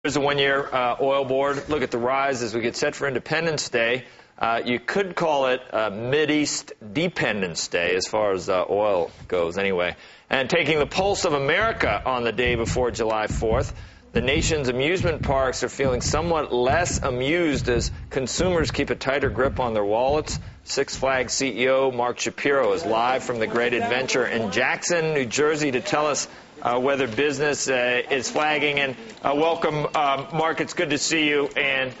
Here's the one-year oil board. Look at the rise as we get set for Independence Day. You could call it Mideast Dependence Day as far as oil goes anyway. And taking the pulse of America on the day before July 4th, the nation's amusement parks are feeling somewhat less amused as consumers keep a tighter grip on their wallets. Six Flags CEO Mark Shapiro is live from the Great Adventure in Jackson, New Jersey to tell us whether business is flagging. And welcome, Mark. It's good to see you. And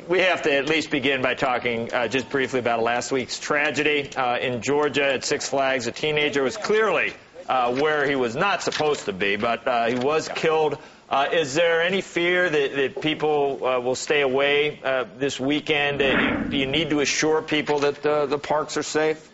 we have to at least begin by talking just briefly about last week's tragedy in Georgia at Six Flags. A teenager was clearly where he was not supposed to be, but he was killed. Is there any fear that people will stay away this weekend? Do you need to assure people that the parks are safe?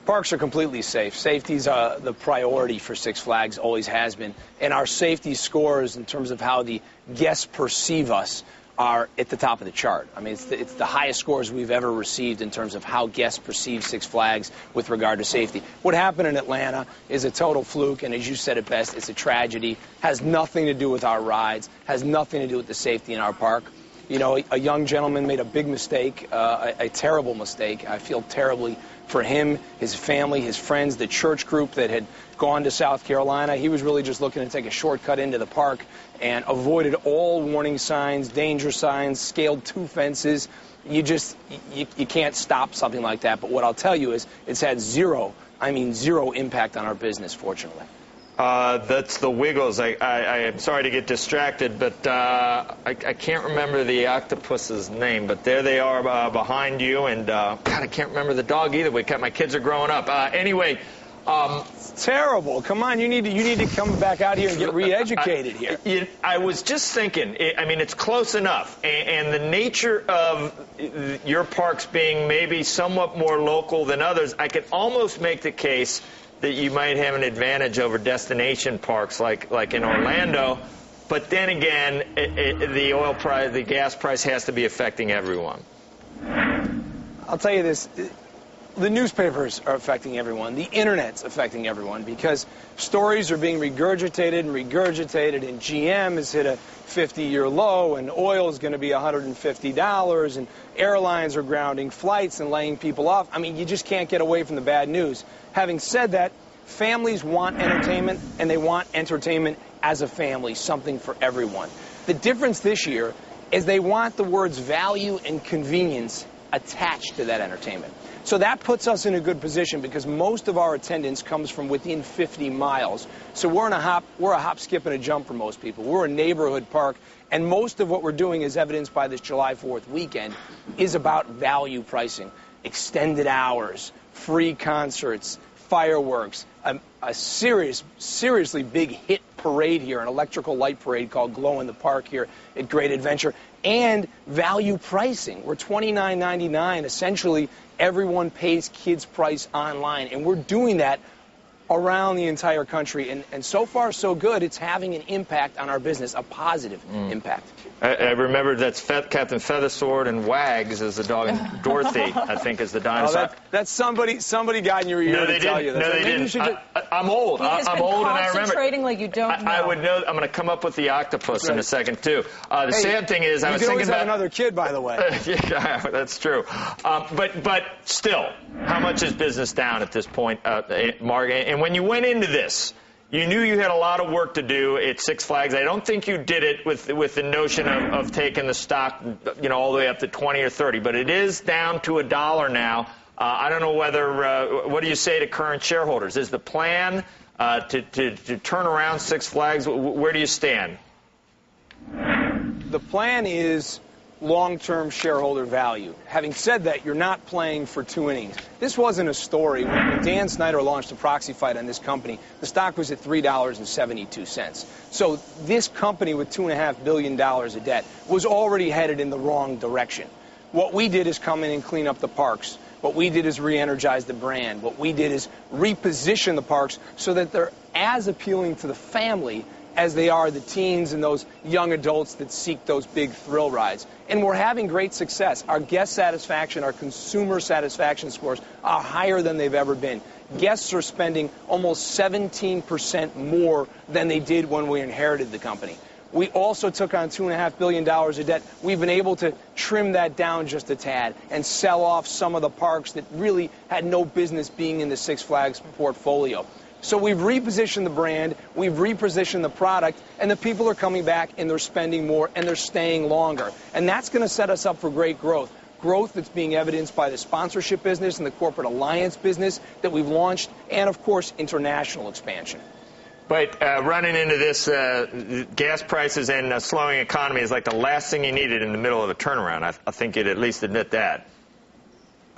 Parks are completely safe. Safety's the priority for Six Flags, always has been. And our safety scores in terms of how the guests perceive us are at the top of the chart. I mean, it's the highest scores we've ever received in terms of how guests perceive Six Flags with regard to safety. What happened in Atlanta is a total fluke, and as you said it best, it's a tragedy. Has nothing to do with our rides, has nothing to do with the safety in our park. You know, a young gentleman made a big mistake, a terrible mistake. I feel terribly for him, his family, his friends, the church group that had gone to South Carolina. He was really just looking to take a shortcut into the park and avoided all warning signs, danger signs, scaled 2 fences. You can't stop something like that. But what I'll tell you is it's had zero impact on our business, fortunately. That's the Wiggles. I am sorry to get distracted, but I can't remember the octopus's name. But there they are behind you, and God, I can't remember the dog either. My kids are growing up. Anyway, it's terrible. Come on, you need to come back out here and get re-educated here. I was just thinking. I mean, it's close enough, and the nature of your parks being maybe somewhat more local than others, I could almost make the case that you might have an advantage over destination parks like in Orlando. But then again, the oil price, the gas price has to be affecting everyone. I'll tell you this. The newspapers are affecting everyone. The Internet's affecting everyone because stories are being regurgitated, and GM has hit a 50-year low, and oil is going to be $150, and airlines are grounding flights and laying people off. I mean, you just can't get away from the bad news. Having said that, families want entertainment, and they want entertainment as a family, something for everyone. The difference this year is they want the words value and convenience attached to that entertainment. So that puts us in a good position because most of our attendance comes from within 50 miles. So we're a hop, skip, and a jump for most people. We're a neighborhood park, and most of what we're doing, as evidenced by this July 4th weekend, is about value pricing, extended hours, free concerts, fireworks, a seriously big hit parade here, an electrical light parade called Glow in the Park here at Great Adventure, and value pricing. We're $29.99. Essentially, everyone pays kids' price online, and we're doing that around the entire country, and so far so good. It's having an impact on our business, a positive impact. I remember that's Captain Feathersword and Wags as the dog, and Dorothy, I think, is the dinosaur. Oh, that's somebody got in your ear to tell you that. No, they didn't. I'm old. I'm old, and I remember. Concentrating like you don't know. I would know. I'm going to come up with the octopus in a second too. The sad thing is, I was thinking about. You can always have another kid, by the way. Yeah, that's true. But still, how much is business down at this point, Mark? And when you went into this, you knew you had a lot of work to do at Six Flags. I don't think you did it with the notion of taking the stock, all the way up to 20 or 30. But it is down to $1 now. I don't know whether. What do you say to current shareholders? Is the plan to turn around Six Flags? Where do you stand? The plan is long-term shareholder value. Having said that, you're not playing for 2 innings. This wasn't a story. When Dan Snyder launched a proxy fight on this company, the stock was at $3.72. So this company with $2.5 billion of debt was already headed in the wrong direction. What we did is come in and clean up the parks. What we did is re-energize the brand. What we did is reposition the parks so that they're as appealing to the family as they are the teens and those young adults that seek those big thrill rides. And we're having great success. Our guest satisfaction, our consumer satisfaction scores are higher than they've ever been. guests are spending almost 17% more than they did when we inherited the company. We also took on $2.5 billion of debt. We've been able to trim that down just a tad and sell off some of the parks that really had no business being in the Six Flags portfolio. So we've repositioned the brand, we've repositioned the product, and the people are coming back and they're spending more and they're staying longer. And that's going to set us up for great growth. Growth that's being evidenced by the sponsorship business and the corporate alliance business that we've launched, and of course, international expansion. But running into this gas prices and a slowing economy is like the last thing you needed in the middle of a turnaround. I think you'd at least admit that.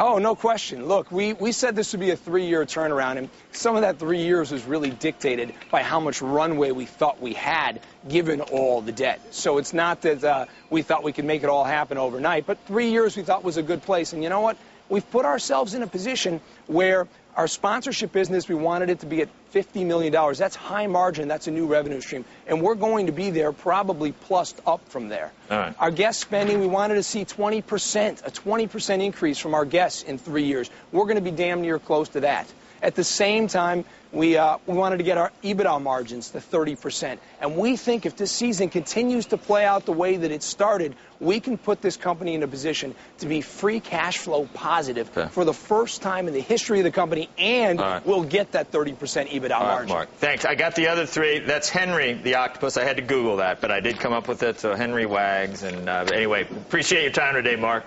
Oh, no question. Look, we said this would be a 3-year turnaround, and some of that 3 years was really dictated by how much runway we thought we had, given all the debt. So it's not that we thought we could make it all happen overnight, but 3 years we thought was a good place. And you know what? We've put ourselves in a position where our sponsorship business, we wanted it to be at $50 million. That's high margin. That's a new revenue stream. And we're going to be there, probably plussed up from there. All right. Our guest spending, we wanted to see 20%, a 20% increase from our guests in 3 years. We're going to be damn near close to that. At the same time, we wanted to get our EBITDA margins to 30%. And we think if this season continues to play out the way that it started, we can put this company in a position to be free cash flow positive for the first time in the history of the company, and we'll get that 30% EBITDA margin. Mark, thanks. I got the other three. That's Henry the octopus. I had to Google that, but I did come up with it. So Henry Wags. And anyway, appreciate your time today, Mark.